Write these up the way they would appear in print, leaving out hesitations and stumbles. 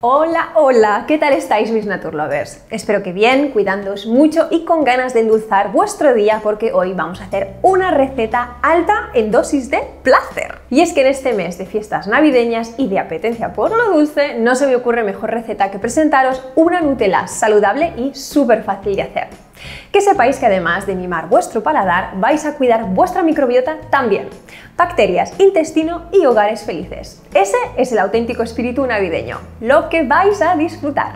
Hola, hola, ¿qué tal estáis mis Naturlovers? Espero que bien, cuidándoos mucho y con ganas de endulzar vuestro día porque hoy vamos a hacer una receta alta en dosis de placer. Y es que en este mes de fiestas navideñas y de apetencia por lo dulce, no se me ocurre mejor receta que presentaros una Nutella saludable y súper fácil de hacer. Que sepáis que además de mimar vuestro paladar, vais a cuidar vuestra microbiota también. Bacterias, intestino y hogares felices. Ese es el auténtico espíritu navideño, lo que vais a disfrutar.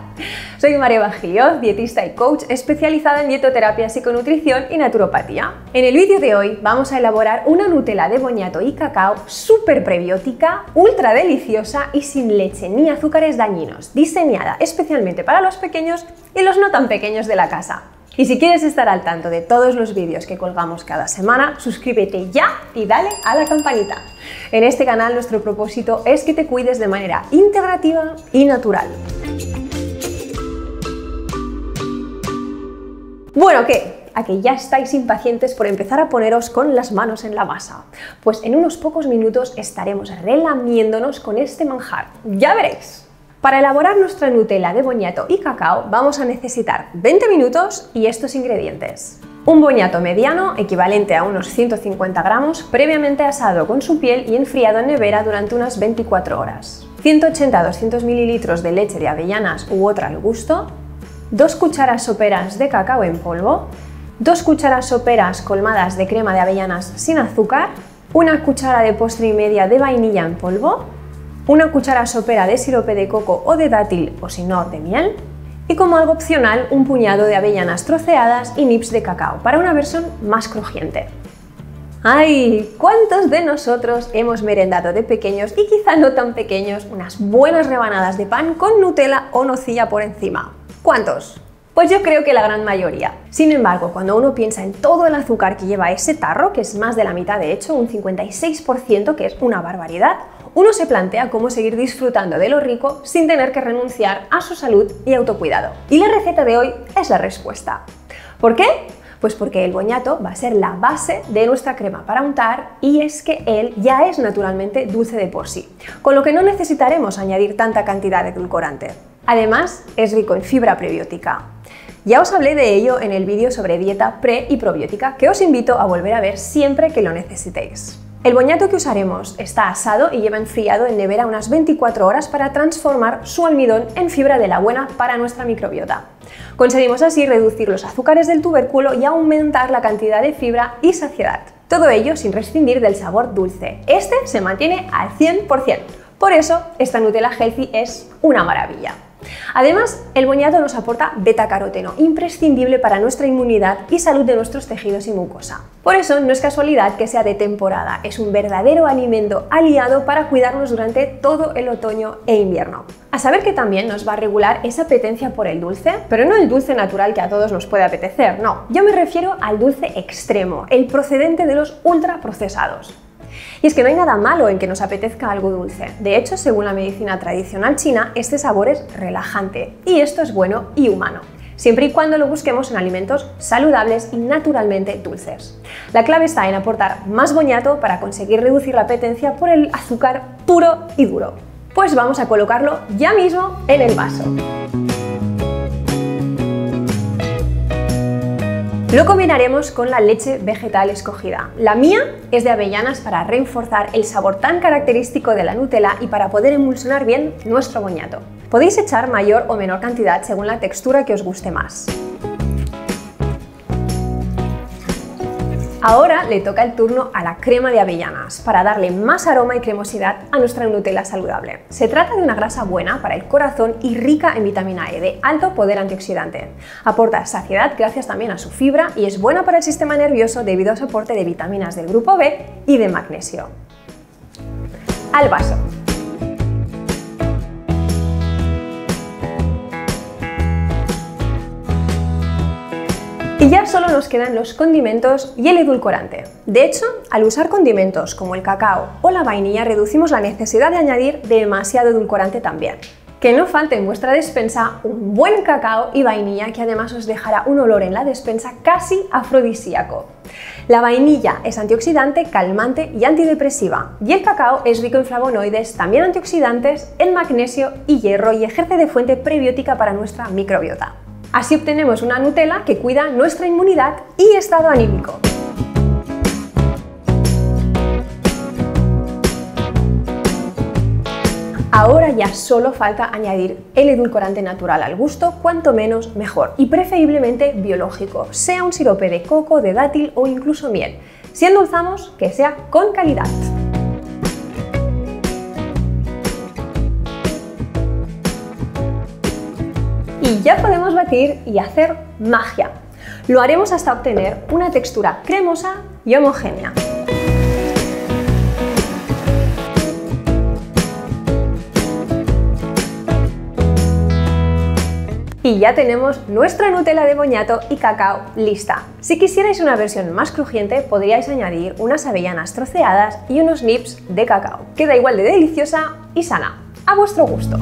Soy María Bajillo, dietista y coach especializada en dietoterapia, psiconutrición y naturopatía. En el vídeo de hoy vamos a elaborar una Nutella de boñato y cacao súper prebiótica, ultra deliciosa y sin leche ni azúcares dañinos, diseñada especialmente para los pequeños y los no tan pequeños de la casa. Y si quieres estar al tanto de todos los vídeos que colgamos cada semana, suscríbete ya y dale a la campanita. En este canal nuestro propósito es que te cuides de manera integrativa y natural. Bueno, ¿qué? ¿A que ya estáis impacientes por empezar a poneros con las manos en la masa? Pues en unos pocos minutos estaremos relamiéndonos con este manjar. ¡Ya veréis! Para elaborar nuestra Nutella de boñato y cacao vamos a necesitar 20 minutos y estos ingredientes. Un boñato mediano, equivalente a unos 150 gramos, previamente asado con su piel y enfriado en nevera durante unas 24 horas. 180-200 ml de leche de avellanas u otra al gusto. 2 cucharas soperas de cacao en polvo. 2 cucharas soperas colmadas de crema de avellanas sin azúcar. 1 cuchara de postre y media de vainilla en polvo. 1 cuchara sopera de sirope de coco o de dátil o si no de miel y como algo opcional un puñado de avellanas troceadas y nips de cacao para una versión más crujiente. ¡Ay! ¿Cuántos de nosotros hemos merendado de pequeños y quizá no tan pequeños unas buenas rebanadas de pan con Nutella o nocilla por encima? ¿Cuántos? Pues yo creo que la gran mayoría. Sin embargo, cuando uno piensa en todo el azúcar que lleva ese tarro, que es más de la mitad de hecho, un 56%, que es una barbaridad, uno se plantea cómo seguir disfrutando de lo rico sin tener que renunciar a su salud y autocuidado. Y la receta de hoy es la respuesta. ¿Por qué? Pues porque el boñato va a ser la base de nuestra crema para untar y es que él ya es naturalmente dulce de por sí, con lo que no necesitaremos añadir tanta cantidad de edulcorante. Además, es rico en fibra prebiótica. Ya os hablé de ello en el vídeo sobre dieta pre y probiótica que os invito a volver a ver siempre que lo necesitéis. El boñato que usaremos está asado y lleva enfriado en nevera unas 24 horas para transformar su almidón en fibra de la buena para nuestra microbiota. Conseguimos así reducir los azúcares del tubérculo y aumentar la cantidad de fibra y saciedad. Todo ello sin prescindir del sabor dulce. Este se mantiene al 100%. Por eso, esta Nutella Healthy es una maravilla. Además, el boñato nos aporta betacaroteno, imprescindible para nuestra inmunidad y salud de nuestros tejidos y mucosa. Por eso, no es casualidad que sea de temporada, es un verdadero alimento aliado para cuidarnos durante todo el otoño e invierno. A saber que también nos va a regular esa apetencia por el dulce, pero no el dulce natural que a todos nos puede apetecer, no. Yo me refiero al dulce extremo, el procedente de los ultraprocesados. Y es que no hay nada malo en que nos apetezca algo dulce. De hecho, según la medicina tradicional china, este sabor es relajante y esto es bueno y humano, siempre y cuando lo busquemos en alimentos saludables y naturalmente dulces. La clave está en aportar más boñato para conseguir reducir la apetencia por el azúcar puro y duro. Pues vamos a colocarlo ya mismo en el vaso. Lo combinaremos con la leche vegetal escogida. La mía es de avellanas para reforzar el sabor tan característico de la Nutella y para poder emulsionar bien nuestro boñato. Podéis echar mayor o menor cantidad según la textura que os guste más. Ahora le toca el turno a la crema de avellanas para darle más aroma y cremosidad a nuestra Nutella saludable. Se trata de una grasa buena para el corazón y rica en vitamina E de alto poder antioxidante. Aporta saciedad gracias también a su fibra y es buena para el sistema nervioso debido a su aporte de vitaminas del grupo B y de magnesio. Al vaso. Y ya solo nos quedan los condimentos y el edulcorante. De hecho, al usar condimentos como el cacao o la vainilla reducimos la necesidad de añadir demasiado edulcorante también. Que no falte en vuestra despensa un buen cacao y vainilla que además os dejará un olor en la despensa casi afrodisíaco. La vainilla es antioxidante, calmante y antidepresiva, y el cacao es rico en flavonoides, también antioxidantes, en magnesio y hierro, y ejerce de fuente prebiótica para nuestra microbiota. Así obtenemos una Nutella que cuida nuestra inmunidad y estado anímico. Ahora ya solo falta añadir el edulcorante natural al gusto, cuanto menos mejor, y preferiblemente biológico, sea un sirope de coco, de dátil o incluso miel. Si endulzamos, que sea con calidad. Y ya podemos batir y hacer magia. Lo haremos hasta obtener una textura cremosa y homogénea. Y ya tenemos nuestra Nutella de boñato y cacao lista. Si quisierais una versión más crujiente, podríais añadir unas avellanas troceadas y unos nips de cacao. Queda igual de deliciosa y sana, a vuestro gusto.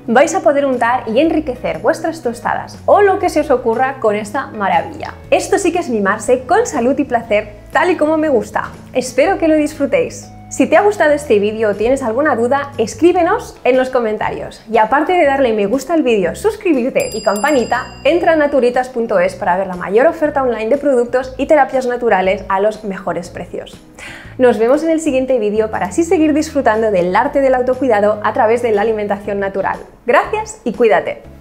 Vais a poder untar y enriquecer vuestras tostadas o lo que se os ocurra con esta maravilla. Esto sí que es mimarse con salud y placer, tal y como me gusta. Espero que lo disfrutéis. Si te ha gustado este vídeo o tienes alguna duda, escríbenos en los comentarios. Y aparte de darle me gusta al vídeo, suscribirte y campanita, entra a naturitas.es para ver la mayor oferta online de productos y terapias naturales a los mejores precios. Nos vemos en el siguiente vídeo para así seguir disfrutando del arte del autocuidado a través de la alimentación natural. Gracias y cuídate.